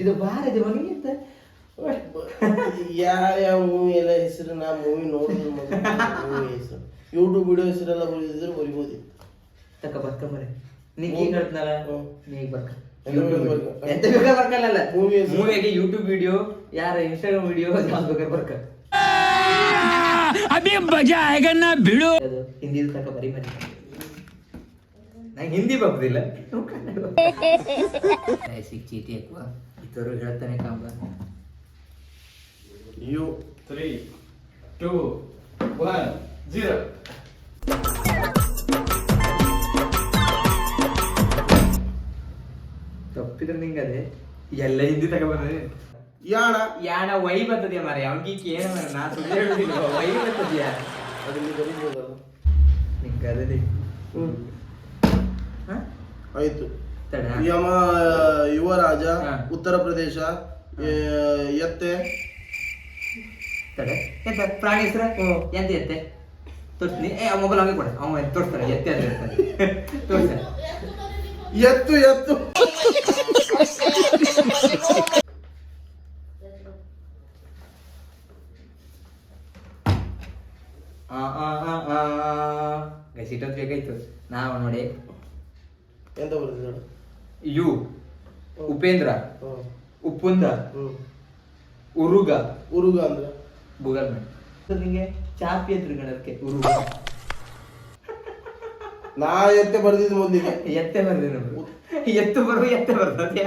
ಇದು ಬಾರದೆ ಮನೆಗಿಂತ ಯಾವ ಮೂವಿ ಎಲ್ಲ ಹೆಸರು ನಾ ಮೂವಿ ನೋಡಿದ್ರು ಮೂವಿ ಹೆಸರು ಯೂಟ್ಯೂಬ್ ವಿಡಿಯೋ ಹೆಸರೆಲ್ಲ ಬರೀದಿದ್ರು ಬರಿಬೋದು ತಕ್ಕ ಬರ್ಕ ಮರೆ ನೀನ್ ಈಗ ಹೇಳ್ತನಲ್ಲ ನೀಗ ಬರ್ಕ ಎಂತ ಬೇಕಾ ಬರ್ಕಲ್ಲ ಮೂವಿಗೆ ಯೂಟ್ಯೂಬ್ ವಿಡಿಯೋ ಯಾರ ಇನ್ಸ್ಟಾಗ್ರಾಮ್ ವಿಡಿಯೋ ಯಾವ್ದು ಬೇಕಾದ್ರೆ ಬರ್ಕ ಅಭಿ ಮಜಾ ಆएगा ना भिड़ो ಹಿಂದಿ ತಕ್ಕ ಬರಿ ಮರಿ ನಂಗೆ ಹಿಂದಿ ಬರೋದಿಲ್ಲ ಸಿಕ್ ಚೀಟಿ ಹಾಕುವ ಇತರು ಹೇಳ್ತಾನೆ ಕಾಂಬ ಯು 3 2 1 0 ತಪ್ಪಿದ್ರೆ ನಿಂಗದೆ ಎಲ್ಲ ಹಿಂದಿ ತಗೊಬಂದ್ರೆ ಯಾಣ ಯಾಣ ವೈ ಬರ್ತದ್ಯಾ ಮಾರೆ ಅವನಿಗೆ ಏನು ಮಾರೆ ನಾ ಸುಳ್ಳು ಹೇಳುದಿಲ್ಲ ವೈ ಬರ್ತದ್ಯಾ ಅದರಲ್ಲಿ ಬರೀಬೋದಲ್ಲ ನಿಂಗೆ ಅದೇ ಆಯ್ತು ತಡ ಯಮ ಯುವರಾಜ ಉತ್ತರ ಪ್ರದೇಶ ಎತ್ತೆ ತಡೆ ಎಂತ ಪ್ರಾಣಿ ಹೆಸರು ಎಂತ ಎತ್ತೆ ತೋರಿಸ್ತೀನಿ ಆ ಮೊಬೈಲ್ ಹಂಗೆ ಕೊಡ ಅವ ತೋರಿಸ್ತಾರೆ ಎತ್ತೆ ಅಂತ ಹೇಳ್ತಾನೆ ತೋರಿಸ ಎತ್ತು ಎತ್ತು ಗಸಿಟೊಂದು ಬೇಕಾಯ್ತು ನಾವು ನೋಡಿ ಎಂತ ಬರ್ತದೆ ಯು ಉಪೇಂದ್ರ ಉಪ್ಪುಂದ ಉರುಗ ಉರುಗ ಅಂದ್ರೆ ಗೂಗಲ್ ಮ್ಯಾಪ್ ನಿಂಗೆ ಚಾಪಿ ಅಂತ ಅದಕ್ಕೆ ಉರುಗ ನಾ ಎತ್ತೆ ಬರ್ದಿದ್ದು ಮೊದಲಿಗೆ ಎತ್ತೆ ಬರ್ದೆ ನಮ್ದು ಎತ್ತು ಬರುವ ಎತ್ತೆ ಬರ್ತದೆ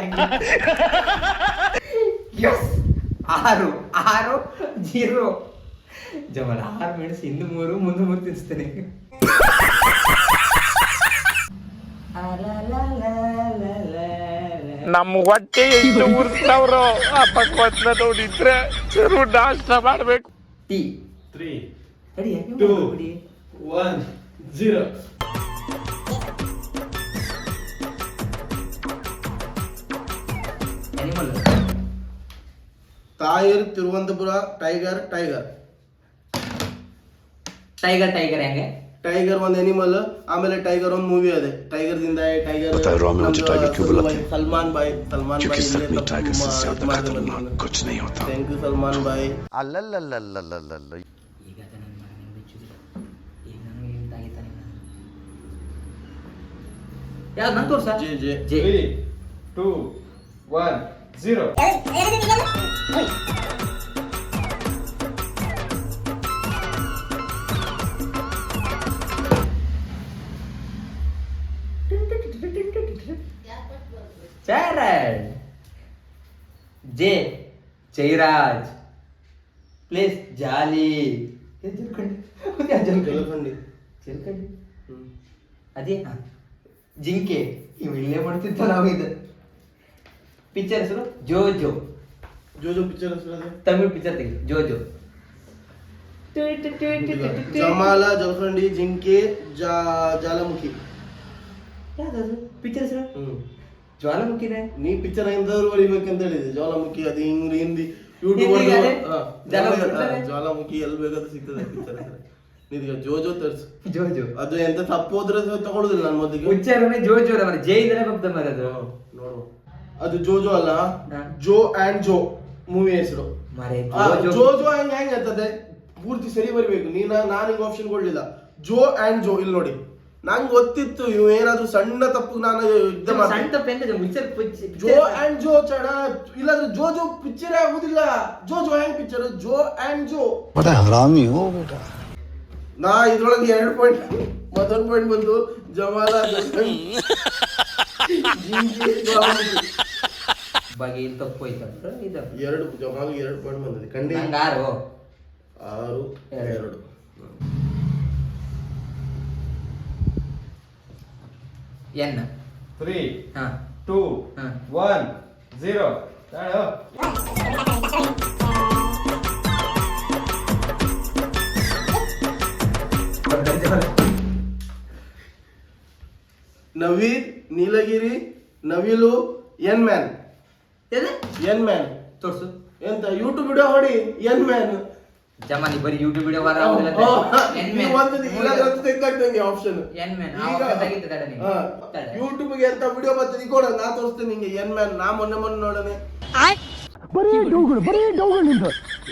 ಆರು ಆರು 0 ಜಮಲ್ 6 ಮೆಣಸು ಹಿಂದೆ 3 ಮುಂದೆ 3 ತಿನ್ಸ್ತೇನೆ ನಮ್ಮ ಹೊಟ್ಟೆ ಎಷ್ಟು ಉರ್ಸ್ತಾವ್ರೋ ಆ ಭಗವಂತನ ನೋಡಿದ್ರೆ ಚೂರು ನಾಷ್ಟ ಮಾಡ್ಬೇಕು. ಟಿ 3 ಅಡಿ 2 1 0 ಅನಿಮಲ್ ತಾಯಿರ್ Thiruvananthapuram tiger tiger tiger tiger ಹೆಂಗೆ ಟೈಗರ್ ಒಂದು ಅನಿಮಲ್ ಆಮೇಲೆ ಟೈಗರ್ ಒಂದು ಮೂವಿ ಅದೇ ಟೈಗರ್ ದಿಂದ ಟೈಗರ್ ಸಲ್ಮಾನ್ ಬಾಯ್ ಸಲ್ಮಾನ್ ಬಾಯ್ ಥ್ಯಾಂಕ್ ಯು ಸಲ್ಮಾನ್ ಬಾಯ್ ಅಲ್ಲಲ್ಲಲ್ಲಲ್ಲಲ್ಲಲ್ಲ ಈಗ ನನ್ನ ಮಗನಿಗೆ ಬೆಚ್ಚುದಿಲ್ಲ ಈಗ ನನಗೆ ಎಂತಾಗಿತ್ತಾನೆ ಯಾವ್ದು ನಾನು ತೋರ್ಸ J J 3 2 1 0 Jared. J. Jairaj. Place Jali. Jalakhandi Jalakhandi ಅದೇ ಜಿಂಕೆ ಇವು ಇಲ್ಲೇ ಮಾಡ್ತಿದ್ದ ನಾವು ಇದು ಪಿಕ್ಚರ್ ಹೆಸರು ಜೋಜೋ ಜೋಜೋ ಪಿಕ್ಚರ್ ಹೆಸರು ತಮಿಳ್ ಪಿಕ್ಚರ್ ತೆಗಿ ಜೋಜೋ ಜಮಾಲ ಜಲಖಂಡಿ ಜಿಂಕೆ ಜ್ವಾಲಾಮುಖಿ ಯಾವ್ದು ಪಿಕ್ಚರ್ ಹೆಸರು ಜ್ವಾಲಾಮುಖಿನೇ ನೀ ಪಿಕ್ಚರ್ ಎಂತಾದ್ರು ಬರಿಬೇಕಂತ ಹೇಳಿದೆ ಜ್ವಾಲಾಮುಖಿ ಅದು ಹಿಂದಿ ಯೂಟ್ಯೂಬ್ ಜ್ವಾಲಾಮುಖಿ ಎಲ್ಲಿ ಬೇಕಾದ್ರೂ ಸಿಗ್ತದೆ ಪಿಕ್ಚರ್ ನಿನಗೆ ಜೋಜೋ ತರ್ಸು ಜೋಜೋ ಅದು ಎಂತ ತಪ್ಪು ಹೋದ್ರೆ ತಗೊಳುದಿಲ್ಲ ನನ್ನ ಮೊದಲಿಗೆ ಉಚ್ಚಾರಣೆ ಜೋಜೋ ಮರ ಜೈ ಇದ್ರೆ ಬಗ್ದ ಮರ ಅದು ನೋಡು ಅದು ಜೋಜೋ ಅಲ್ಲ ಜೋ ಅಂಡ್ ಜೋ ಮೂವಿ ಹೆಸರು ಮರೆ ಜೋಜೋ ಹೆಂಗ್ ಅಂತದೆ ಪೂರ್ತಿ ಸರಿ ಬರಿಬೇಕು ನಾನು ಹಿಂಗ ಆಪ್ಷನ್ ಕೊಡ್ಲಿಲ್ಲ ಜೋ ಅಂಡ್ ಜೋ ಇಲ್ಲಿ ನೋಡಿ ನಂಗೆ ಗೊತ್ತಿತ್ತು ಇವ್ ಏನಾದ್ರು ಸಣ್ಣ ತಪ್ಪು ನಾನು ಸಣ್ಣ ತಪ್ಪು ಎಂತ ಜೋ ಅಂಡ್ ಜೋ ಚಣ ಇಲ್ಲಾಂದ್ರೆ ಜೋ ಜೋ ಪಿಕ್ಚರ್ ಆಗುದಿಲ್ಲ ಜೋ ಜೋ ಹೆಂಗ್ ಪಿಕ್ಚರ್ ಜೋ ಅಂಡ್ ಜೋ ಹರಾಮಿ ಹೋ ಬೇಟಾ ನಾ ಇದ್ರೊಳಗೆ 2 ಪಾಯಿಂಟ್ ಮತ್ತೊಂದು ಪಾಯಿಂಟ್ ಬಂತು ಜಮಾಲ ಬಗ್ಗೆ ಇಲ್ಲಿ ತಪ್ಪು ಹೋಯ್ತಂದ್ರೆ ಇದು 2 ಜಮಾಲ 2 ಪಾಯಿಂಟ್ ಬಂದಿದೆ ಖಂಡಿತ 6 2 ಎನ್ 3 ಹಾ 2 1 0 ತಾಳು ನವೀದ್ ನೀಲಗಿರಿ ನವಿಲು ಎನ್ ಮ್ಯಾನ್ ಎನ್ ಮ್ಯಾನ್ ತೋರ್ಸು ಎಂತ ಯೂಟ್ಯೂಬ್ ವಿಡಿಯೋ ಹೊಡಿ ಎನ್ ಮ್ಯಾನ್ ಜಮಾನಿ ಬರೀ ಯೂಟ್ಯೂಬ್ ವಿಡಿಯೋ ವಾರ ಆಪ್ಷನ್ ಯೂಟ್ಯೂಬ್ ಗೆ ಎಂತ ವಿಡಿಯೋ ಬರ್ತದೆ ಈಗ ಕೊಡ, ನಾ ತೋರಿಸ್ತೇನೆ ನಿಂಗೆ ಎನ್ ಮ್ಯಾನ್. ನಾ ಮೊನ್ನೆ ನೋಡನೆ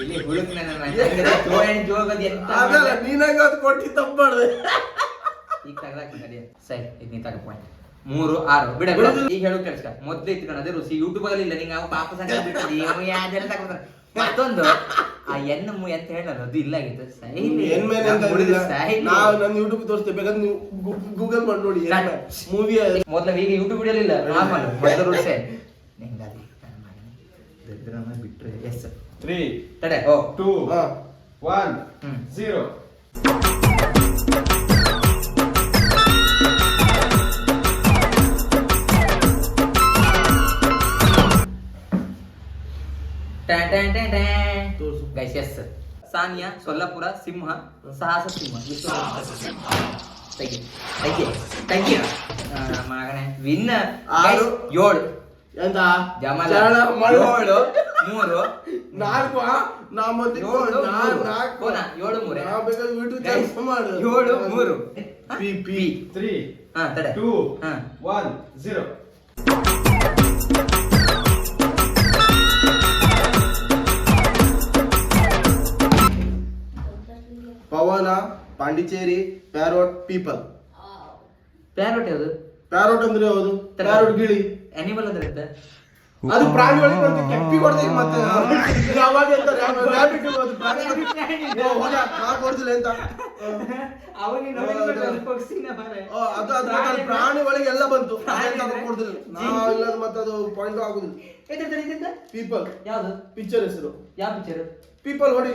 ಇಲ್ಲಿ ಹುಡುಕ್ನ ಜೋ ಅಂಡ್ ಜೋಗದ್ ಎಂತ ಅದಲ್ಲ, ನೀನಾಗ ಅದು ಕೊಟ್ಟಿ ತಪ್ಪು ಮಾಡಿದೆ. ಈಗ ತಗದಾಕ್ತೀನಿ ಸರಿ, ಈಗ ನೀ ತಗ ಪಾಯಿಂಟ್ 3 6 ಬಿಡ ಈಗ ಹೇಳು ಕೆಲಸ ಮೊದ್ಲು ಇಟ್ಕೊಂಡು ಅದೇ ರುಚಿ ಯೂಟ್ಯೂಬ್ ಅಲ್ಲಿ ಇಲ್ಲ. ನಿಂಗೆ ಪಾಪ ಸಂಖ್ಯೆ ಬಿಟ್ಟಿದ್ದೀ ಯಾವ್ದೆಲ್ಲ ತಗೋತಾರೆ. ಮತ್ತೊಂದು ಆ ಎನ್ ಮೂ ಅಂತ ಹೇಳೋದು ಅದು ಇಲ್ಲ ಆಗಿತ್ತು. ಎನ್ ಮ್ಯಾನ್ ಅಂತ ನಾವು ನನ್ನ ಯೂಟ್ಯೂಬ್ ತೋರಿಸ್ತೇವೆ, ಬೇಕಾದ್ರೆ ನೀವು ಗೂಗಲ್ ಮಾಡಿ ನೋಡಿ ಮೂವಿ. ಮೊದ್ಲು ಈಗ ಯೂಟ್ಯೂಬ್ ವಿಡಿಯೋ ಇಲ್ಲ, ನಾರ್ಮಲ್ ಮೊದಲು ರುಚಿ ಬಿಟ್ರೆ ಎಸ್ 3 ತಡೆ 2 1 0. ಗೈಸ್ ಎಸ್ ಸಾನಿಯಾ ಸೊಲ್ಲಾಪುರ ಸಿಂಹ ಸಾಹಸ ಸಿಂಹ ಮಗನೇ ವಿನ್ 7 ಎಂತ ಜಮಾಲ ಜನ 7 3 4 ನಾ ಮತ್ತೆ 7 4 3 ನಾ ಬೇಕಾದ್ರೆ ಯೂಟ್ಯೂಬ್ ಚಾನಲ್ ಮಾಡು 7 3 ಪಿ ಪಿ 3 ತಡೆ 2 1 0. ಪವನ, ಪಾಂಡಿಚೇರಿ, ಪ್ಯಾರೋಟ್, ಪೀಪಲ್. ಪ್ಯಾರೋಟ್ ಯಾವುದು? ಪ್ಯಾರೋಟ್ ಅಂದ್ರೆ ಯಾವುದು? ಪ್ಯಾರೋಟ್ ಗಿಳಿ. ಅನಿಮಲ್ ಅಂದ್ರೆ ಎಂತ? ಅದು ಪ್ರಾಣಿಗಳಿಗೆ ಬರ್ತದೆ, ಕೆಪ್ಪಿ ಕೊಡ್ತೀವಿ ಮತ್ತೆ ಯಾವಾಗ ಅಂತಾರೆ ರಾಬಿಟ್ ಅದು ಪ್ರಾಣಿ ನಾ ಕೊಡ್ತಿಲ್ಲ ಅಂತ. ಅದು ಪ್ರಾಣಿ ಒಳಗೆ ಎಲ್ಲ ಬಂತು, ಕೊಡ್ತಿಲ್ಲ ನಾ ಇಲ್ಲ ಮತ್ತೆ ಅದು ಪಾಯಿಂಟ್ ಆಗುದಿಲ್ಲ. ಪೀಪಲ್ ಯಾವುದು ಪಿಕ್ಚರ್ ಹೆಸರು? ಯಾವ ಪಿಕ್ಚರ್? ಪೀಪಲ್ ಹೊಡಿ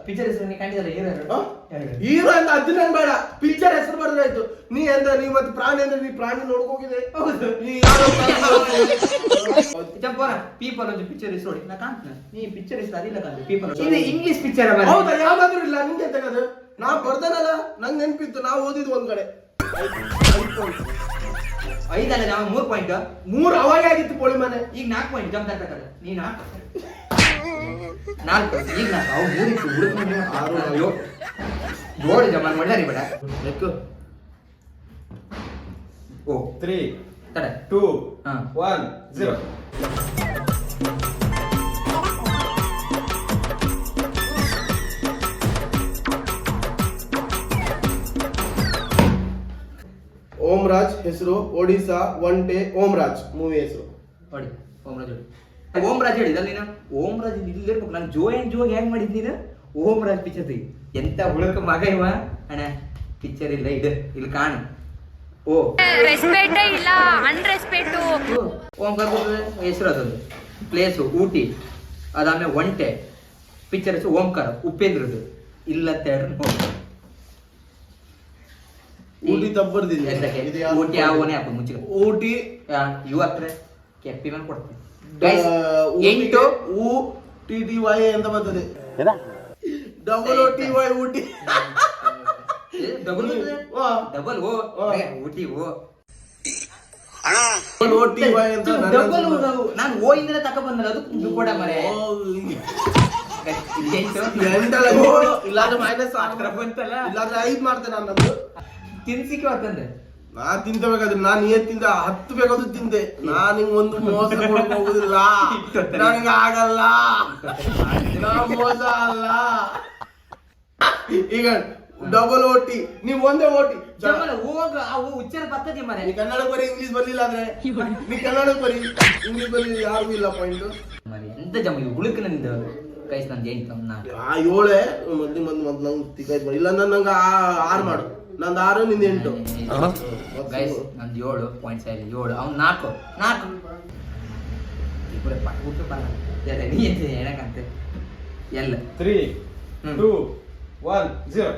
ಪಿಕ್ಚರ್ ಹೆಸರು ನೀ ಕಂಡಿದ್ದಲ್ಲ ಹೀರೋ ಅಂತ ಅದನ್ನ ಬೇಡ, ಪಿಕ್ಚರ್ ಹೆಸರು ಬರ್ದಾಯ್ತು. ನೀ ಎಂತ ನೀ ಮತ್ತೆ ಪ್ರಾಣಿ ಅಂದ್ರೆ ನೀ ಪ್ರಾಣಿ ನೋಡ್ಕೋಗಿದೆ. ಪೀಪಲ್ ಒಂದು ಪಿಕ್ಚರ್ ಹೆಸರು ನೋಡಿ, ನಾ ಕಾಣ್ತೇನೆ. ನೀ ಪಿಕ್ಚರ್ ಹೆಸರು ಅದಿಲ್ಲ ಕಾಣ್ತೇನೆ. ಪೀಪಲ್ ಇದು ಇಂಗ್ಲಿಷ್ ಪಿಕ್ಚರ್ ಹೌದಾ? ಯಾವ್ದಾದ್ರು ಇಲ್ಲ ನಿಂಗೆ ತೆಗದು ನಾ ಬರ್ದಾನಲ್ಲ, ನಂಗೆ ನೆನ್ಪಿತ್ತು. ನಾವು ಓದಿದ್ ಒಂದ್ ಕಡೆ 5 ಅಲ್ಲ, ನಾವು 3 ಪಾಯಿಂಟ್ 3 ಅವಾಗ ಆಗಿತ್ತು ಪೋಳಿ ಮನೆ. ಈಗ 4 ಪಾಯಿಂಟ್ ಜಂಪ್ ತರ್ಬೇಕಾದ್ರೆ ನೀ 4 ಈಗ 4 ಅವು 3 ಇತ್ತು ಹುಡುಗ 7 ಜಮಾನ್ ಮಾಡಿದಾರೆ ಬೇಡ ಲೆಕ್ಕ. ಓ 3 ತಡೆ 2 1 0. ಓಂ ರಾಜ್ ಹೆಸರು ಒಡಿಶಾ ಒಂಟೆ. ಓಂ ರಾಜ್ ಮೂವಿ ಹೆಸರು ನೋಡಿ. ಓಂ ರಾಜ್ ಹೇಳಿ, ಓಂ ರಾಜ್ ಹೇಳಿದಲ್ಲ ನೀನು. ಓಂ ರಾಜ್ ಇಲ್ಲಿರ್ಬೇಕು. ನಾನು ಜೋ ಅಂಡ್ ಜೋ ಹೆಂಗ್ ಮಾಡಿದ್ ನೀನು? ಓಂ ರಾಜ್ ಪಿಕ್ಚರ್ ತೆಗಿ. ಎಂತ ಹುಳಕ ಮಗ ಇವ ಅಣ್ಣ. ಪಿಕ್ಚರ್ ಇಲ್ಲ ಇದು ಇಲ್ಲಿ ಕಾಣು. ಓ ರೆಸ್ಪೆಕ್ಟ್ ಇಲ್ಲ, ಅನ್ರೆಸ್ಪೆಕ್ಟ್. ಓಂಕಾರ ಹೆಸರು ಅದೊಂದು ಪ್ಲೇಸು ಊಟಿ. ಅದಾದ್ಮೇಲೆ ಒಂಟೆ. ಪಿಕ್ಚರ್ ಹೆಸರು ಓಂಕಾರ ಉಪೇಂದ್ರದು. ಇಲ್ಲ ನೋಡಿ ಊಟಿ ತಪ್ಪರ್ದಿಲ್ಲ. ಊಟಿ ಯಾವನೇ ಹಾಕು ಮುಂಚೆ ಊಟಿ ಇವು ಹಾಕ್ರೆ ಕೆಪ್ಪಿ ಮೇಲೆ ಕೊಡ್ತೀನಿ. 8 ಊ ಟಿ ಟಿ ವೈ ಅಂತ ಬರ್ತದೆ. Double O T Y Ooty. Double double O Ooty O O T Y ಅಂತ ಡಬಲ್. ನಾನು ಓ ಇಂದಲೇ ತಕ ಬಂದಲ್ಲ, ಅದು ಕೂಡ ಮರೆ ಇಲ್ಲಾಂದ್ರೆ ಮೈನಸ್ ಬಂತಲ್ಲ. ಇಲ್ಲಾಂದ್ರೆ 5 ಮಾಡ್ತೇನೆ ನಾನು. ತಿನ್ಸಿಕೆ ಅಂತಂದ್ರೆ ನಾ ತಿಂತಬೇಕಾದ್ರೆ ನಾನು ಏನ್ ತಿಂದ 10 ಬೇಕಾದ್ರೂ ತಿಂದೆ. ನಾನು ಹಿಂಗ್ ಒಂದು ಮೋಸ ಕೊಡಕ್ ಹೋಗುದಿಲ್ಲ, ನನಗೆ ಆಗಲ್ಲ. ನಾ ಮೋಸ ಅಲ್ಲ. ಈಗ ಡಬಲ್ ಓಟಿ, ನೀವ್ ಒಂದೇ ಓಟಿ. ಹೋಗ ಅವು ಉಚ್ಚಾರ ಪದ್ಧತಿ ಮರೆ. ನೀ ಕನ್ನಡ ಬರೀ ಇಂಗ್ಲಿಷ್ ಬರ್ಲಿಲ್ಲ ಅಂದ್ರೆ ನೀ ಕನ್ನಡ ಬರೀ ಇಂಗ್ಲಿಷ್ ಬರೀ ಯಾರಿಗೂ ಇಲ್ಲ ಪಾಯಿಂಟ್. ಮರಿ ಎಂತ ಜಮ ಹುಳುಕ ನಂದು ಕೈಸ್ ನಂದು 8 ಆ 7 ಮೊದ್ಲು ನಂಗೆ ತಿಕ್ಕಾಯ್ತು ಮಾಡಿ. ಇಲ್ಲ ನಂಗೆ 6 ಮಾಡು. ನಂದು 6 ನಿಂದ 8 ಗೈಸ್ ನಂದು 7 ಪಾಯಿಂಟ್ಸ್ ಆಯ್ತು. 7 ಅವ್ನು 4 ಊಟ ಬರಲ್ಲ ನೀ ಎಂತ ಹೇಳಕಂತೆ ಎಲ್ಲ 3 2 1 0.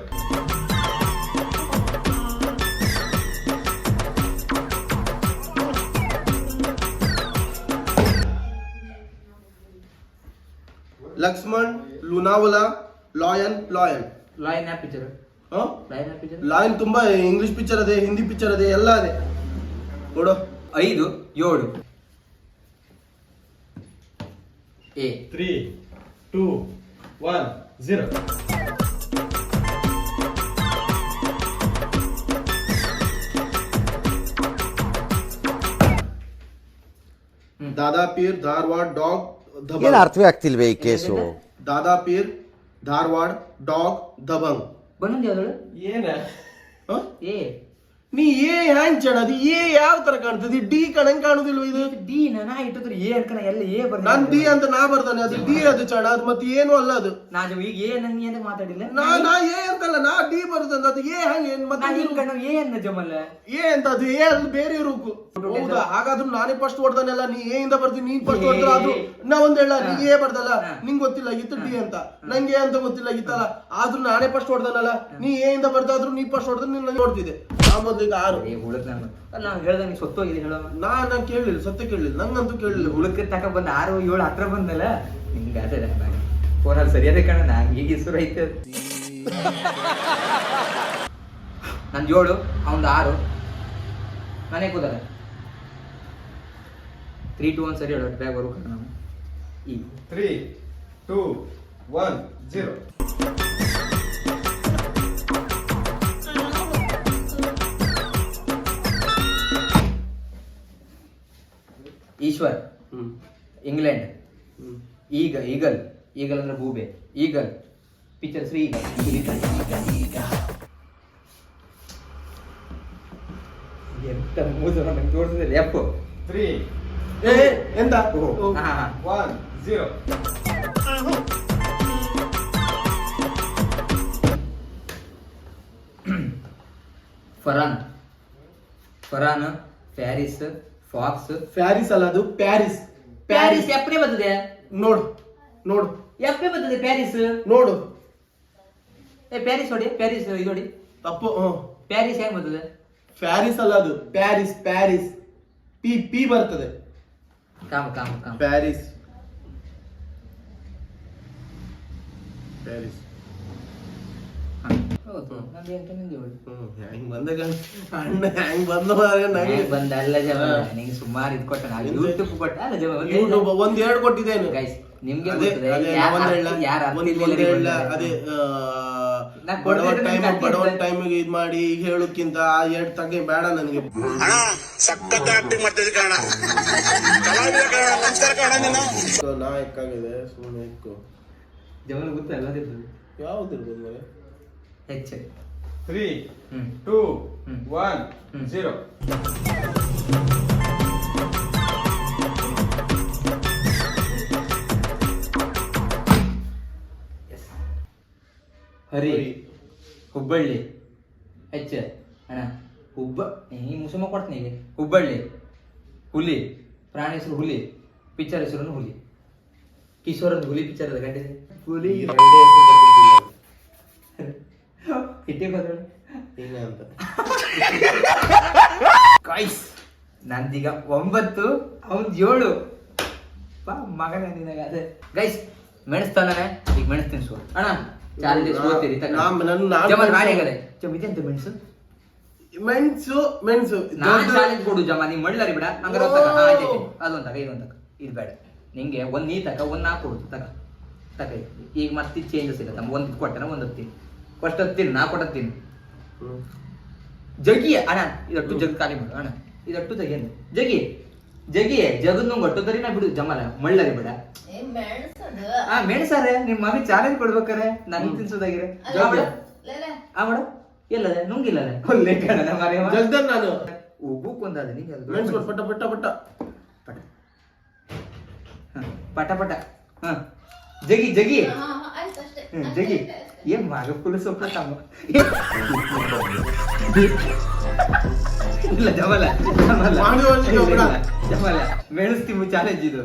ಲಕ್ಷ್ಮಣ್, ಲೂನಾವಲಾ, ಲಾಯನ್. ಲಾಯನ್ ಯಾವ ಪಿಕ್ಚರ್? ಲಾಯನ್ ತುಂಬಾ ಇಂಗ್ಲಿಷ್ ಪಿಕ್ಚರ್ ಅದೇ, ಹಿಂದಿ ಪಿಕ್ಚರ್ ಅದೇ, ಎಲ್ಲ ಅದೇ ನೋಡು. 5 7 3 2 1 0. दादा पीर धारवाड़ डॉग ಏನು दबंग. ಅರ್ಥವೇ ಆಗ್ತಿಲ್ವೇ ಈ ಕೇಸು दादा पीर धारवाड़ डॉग दबंग. ಬಂದೊಂದು ಯಾವ್ದಳು ಏನ ಹ? ಏ ನೀ ಏ ಹ್ಯಾಂಗ್ ಚಣದಿ ಏ ಯಾವ ತರ ಕಾಣ್ತದೆ ಡಿ ಕಣಂಗ್ ಕಾಣುದಿಲ್ವ ಇದು ಡಿ ನಾ ಇಟ್ಟಿದ್ರು ಏ ಅನ್ಕನ ಎಲ್ಲ ಏ ಬರ್ದ ನಾನ್ ಡಿ ಅಂತ ನಾ ಬರ್ತಾನೆ ಅದು ಡಿ ಅದು ಚಣ ಅದು ಮತ್ತೆ ಏನು ಅಲ್ಲ ಅದು ನಾನು ಈಗ ಏ ನಂಗೆ ಅಂತ ಮಾತಾಡಿಲ್ಲ ನಾ ಏ ಅಂತಲ್ಲ ನಾ ಡಿ ಬರ್ತಂದ ಅದು ಏ ಹಂಗೆ ಏನ್ ಮತ್ತೆ ನಾನು ಹಿಂಗ್ ಕಣ್ಣು ಏ ಅಂದ ಜಮಲ್ಲ ಏ ಅಂತ ಅದು ಏ ಅದು ಬೇರೆ ರೂಪು ಹೌದಾ ಹಾಗಾದ್ರೂ ನಾನೇ ಫಸ್ಟ್ ಹೊಡ್ದಾನೆಲ್ಲ ನೀ ಏ ಇಂದ ಬರ್ತೀನಿ ನೀನ್ ಫಸ್ಟ್ ಹೊಡೆದ್ರ ಅದು ನಾ ಒಂದ್ ಹೇಳ ನೀ ಏ ಬರ್ದಲ್ಲ ನಿಂಗ್ ಗೊತ್ತಿಲ್ಲ ಇತ್ತು ಡಿ ಅಂತ ನಂಗೆ ಅಂತ ಗೊತ್ತಿಲ್ಲ ಇತ್ತಲ್ಲ ಆದ್ರೂ ನಾನೇ ಫಸ್ಟ್ ಹೊಡ್ದಾನಲ್ಲ ನೀ ಏ ಇಂದ ಬರ್ದಾದ್ರು ನೀ ಫಸ್ಟ್ ಹೊಡೆದ್ರೆ ನೀನ್ ನಂಗೆ ಹೊಡ್ತಿದ್ದೆ ಆ ಮೊದ್ಲಿಗೆ 6 ಏ ಹುಳಕ್ ನಾನು ನಾನು ಹೇಳ್ದ ನೀ ಸೊತ್ತೋಗಿದೆ ಹೇಳೋ ನಾನ್ ಕೇಳಲಿಲ್ಲ ಸತ್ಯ ಕೇಳಲಿಲ್ಲ ನಂಗಂತೂ ಕೇಳಲಿಲ್ಲ ಹುಳಕ್ಕೆ ತಕ ಬಂದ 6 7 ಹತ್ರ ಬಂದಲ್ಲ ನಿಂಗೆ ಅದೇ ನಾನು ಫೋನಲ್ಲಿ ಸರಿಯಾದ ಕಣ ನಂಗೆ ಈಗ ಹೆಸರು ಐತೆ ನಂದು 7 ಅವನದು 6 ನಾನೇ ಕೂದಲ್ಲ 3 2 1 ಸರಿ ಹೇಳೋ ಬ್ಯಾಗ್ ಬರ್ಬೇಕು ನಾವು ಈಗ 3 2 1 0. ಈಶ್ವರ್ ಇಂಗ್ಲೆಂಡ್ ಈಗಲ್ ಅಂದ್ರೆ ಗೂಬೆ ಈಗಲ್ ಪಿಕ್ಚರ್ ಶ್ರೀ ಎಂತ ಮೂಸ ನಂಗೆ ತೋರಿಸಿದ್ರೆ ಎಪ್ಪು 3 ಏ ಎಂತ 1 0. ಫರಾನ್ ಪ್ಯಾರಿಸ್ ಫಾಕ್ಸ್ ಪ್ಯಾರಿಸ್ ಅಲ್ಲ ಅದು ಪ್ಯಾರಿಸ್ ಪ್ಯಾರಿಸ್ ಎಪ್ಪನೇ ಬರ್ತದೆ ನೋಡು ನೋಡು ಎಪ್ಪನೇ ಬರ್ತದೆ ಪ್ಯಾರಿಸ್ ನೋಡು ಏ ಪ್ಯಾರಿಸ್ ನೋಡಿ ಪ್ಯಾರಿಸ್ ಇದು ನೋಡಿ ತಪ್ಪು ಪ್ಯಾರಿಸ್ ಹೆಂಗ್ ಬರ್ತದೆ ಪ್ಯಾರಿಸ್ ಅಲ್ಲ ಅದು ಪ್ಯಾರಿಸ್ ಪ್ಯಾರಿಸ್ ಪಿ ಪಿ ಬರ್ತದೆ ಕಾಮ ಪ್ಯಾರಿಸ್ ಪ್ಯಾರಿಸ್ ಹೌದು ನಂದು ಎಂತ ನಿಂದು ಹೆಂಗ್ ಬಂದಾಗ ಅಣ್ಣ ಹೆಂಗ್ ಬಂದ ಮಾರ್ರೆ ನಂಗೆ ಬಂದ ಅಲ್ಲ ಜಮ ನಿಂಗೆ ಸುಮಾರು ಇದು ಕೊಟ್ಟ ನಾನು ಯೂಟ್ಯೂಬ್ ಕೊಟ್ಟ ಅಲ್ಲ ಜಮ ಯೂಟ್ಯೂಬ್ ಒಂದ್ ಎರಡು ಕೊಟ್ಟಿದ್ದೇನೆ ಗೈಸ್ ನಿಮ್ಗೆ ಅದೇ ಗೊತ್ತದೆ ಅದೇ ಯಾರು ಅದೇ ಬಡವನ್ ಟೈಮಿಗೆ ಇದ್ ಮಾಡಿ ಈಗ ಹೇಳೋಕ್ಕಿಂತ ಆ ಎರಡು ತಗ್ಗೆ ಬೇಡ ನನಗೆ ನಾಯಕ್ಕಾಗಿದೆ ಸುಮ್ಮನೆ ಇಕ್ಕು ಜಮಲ್ ಗೊತ್ತಲ್ಲ ಅದಿರ್ತದೆ ಯಾವ್ದಿರ್ಬೋದು ಮನೆ ಹೆಚ್ಚು 3 2 1 0. ಹರಿ ಹುಬ್ಬಳ್ಳಿ ಹೆಚ್ಚ ಅಣ್ಣ ಈ ಮುಸುಮ ಕೊಡ್ತೀನಿ ಈಗ ಹುಬ್ಬಳ್ಳಿ ಹುಲಿ ಪ್ರಾಣಿ ಹೆಸರು ಹುಲಿ ಪಿಕ್ಚರ್ ಹೆಸರು ಹುಲಿ ಕಿಶೋರ್ ಹುಲಿ ಪಿಕ್ಚರ್ ಅದ ಗಂಟೆ ಹುಲಿ ಇಟ್ಟೇ ಬರೋಣ ಅಂತ ಕಾಯ್ಸ್ ನಂದೀಗ 9 ಅವನ್ 7 ಮಗನ ನಿನಗ ಅದೇ ಗೈಸ್ ಮೆಣಸ್ತಾನೆ ಈಗ ಮೆಣಸ್ ತಿನ್ಸು ಅಣ್ಣ ಚಾಲೆಂಜ್ ಸೋತೀರಿ ಜಮಲ್ ಮಾಡಿ ಹೇಗದೆ ಇದೆಂತ ಮೆಣಸು ಮೆಣಸು ನಾನ್ ಚಾಲೆಂಜ್ ಕೊಡು ಜಮ ನೀ ಮಳ್ಳರಿ ಬಿಡ ಹಂಗಾರ ಅದೊಂದ್ ತಗ ಇದೊಂದ್ ತಗ ಇದು ಬೇಡ ನಿಂಗೆ ಒಂದ್ ನೀ ತಕ ಒಂದ್ ನಾ ಕೊಡುದು ತಕ ಈಗ ಮತ್ತೆ ಚೇಂಜಸ್ ಇಲ್ಲ ತಮ್ಮ ಒಂದ್ ಕೊಟ್ಟನ ಒಂದ್ ಹತ್ತೀನಿ ಫಸ್ಟ್ ಹತ್ತೀನಿ ನಾ ಕೊಟ್ಟ ಹತ್ತೀನಿ ಜಗಿ ಅಣ್ಣ ಇದಟ್ಟು ಜಗ್ ಖಾಲಿ ಮಾಡು ಅಣ್ಣ ಇದಟ್ಟು ಜಗಿಯನ್ನು ಜಗಿ ಜಗದ್ ನಂಗೆ ಒಟ್ಟೋದರಿ ನಾ ಬಿಡು ಜಮಲ ಮಳ್ಳರಿ ಬಿಡ ಮೆಣಸಾರೆ ನಿಮ್ ಮಗ ಚಾಲೆಂಜ್ ಕೊಡ್ಬೇಕಾರೆ ನನ್ ತಿನ್ಸೋದಾಗಿರ ಆವಡ ಎಲ್ಲದೆ ನುಂಗಿಲ್ಲದೆ ಒಳ್ಳೆ ಕಣ ಮರೆ ಜಗ್ದನ್ ನಾನು ಉಗುಕ್ಕೊಂದಾದ ನಿಂಗೆ ಮೆಣಸು ಪಟ್ಟ ಪಟ್ಟ ಪಟ್ಟ ಪಟ ಪಟ ಹ ಜಗಿ ಜಗಿ ಏನ್ ಮಗ ಫುಲ್ ಸೊಪ್ಪ ತಮ್ಮ ಇಲ್ಲ ಜಮಲ ಮೆಣಸ್ ತಿಂಬು ಚಾಲೆಂಜ್ ಇದು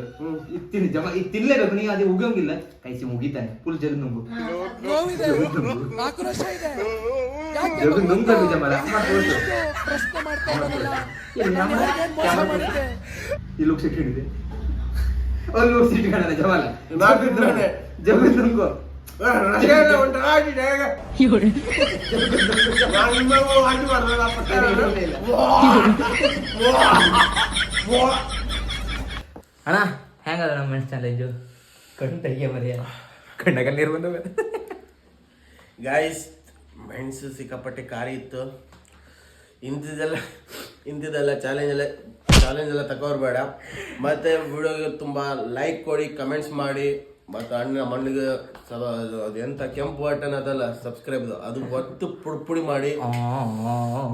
ತಿನ್ನು ಜಮ ಇದು ತಿನ್ಲೇಬೇಕು ನೀವು ಅದೇ ಉಗಿಯೋಂಗಿಲ್ಲ ಕೈಸಿ ಮುಗಿತಾನೆ ಫುಲ್ ಜಲ್ ನುಂಗು ನುಂಗಬೇಕು ಜಮಲ ಈ ಲುಕ್ ಸಿಟ್ ಹಿಡಿದೆ ಒಂದು ಲುಕ್ ಸಿಟ್ ಕಾಣಲ್ಲ ಜಮಲ ಜಗದ್ ನುಂಗು ಅಣ್ಣ ಹೆಂಗದ ನಮ್ಮ ಮೆಣಸ್ ಚಾಲೆಂಜು ಕಣ್ಣು ತೆಗಿಯ ಮರಿಯ ಕಣ್ಣಾಗ ನೀರು ಬಂದವ ಗಾಯ್ಸ್ ಮೆಣಸು ಸಿಕ್ಕಾಪಟ್ಟೆ ಖಾರಿ ಇತ್ತು. ಇಂಥದ್ದೆಲ್ಲ ಚಾಲೆಂಜ್ ಎಲ್ಲ ತಗೋರ್ಬೇಡ. ಮತ್ತೆ ವಿಡಿಯೋಗೆ ತುಂಬ ಲೈಕ್ ಕೊಡಿ, ಕಮೆಂಟ್ಸ್ ಮಾಡಿ, ಮತ್ತು ಮಣ್ಣಿಗೆ ಎಂತ ಕೆಂಪು ಬಟನ್ ಅದಲ್ಲ ಸಬ್ಸ್ಕ್ರೈಬ್ ಅದು ಒತ್ತು ಪುಡಿ ಮಾಡಿ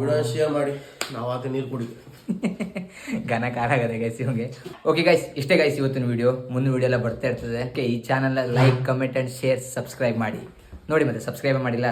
ವಿಡಿಯೋ ಶೇರ್ ಮಾಡಿ. ನಾವು ಆತ ನೀರು ಕುಡಿ ಘನ ಖಾರ ಆಗದೆ ಗೈಸ್ ಇವಂಗೆ. ಓಕೆ ಗೈಸ್, ಇಷ್ಟೇ ಗೈಸ್ ಇವತ್ತಿನ ವಿಡಿಯೋ. ಮುಂದಿನ ವಿಡಿಯೋ ಎಲ್ಲ ಬರ್ತಾ ಇರ್ತದೆ. ಓಕೆ, ಈ channel like, comment and share, subscribe ಮಾಡಿ ನೋಡಿ. ಮತ್ತೆ ಸಬ್ಸ್ಕ್ರೈಬ್ ಮಾಡಿಲ್ಲ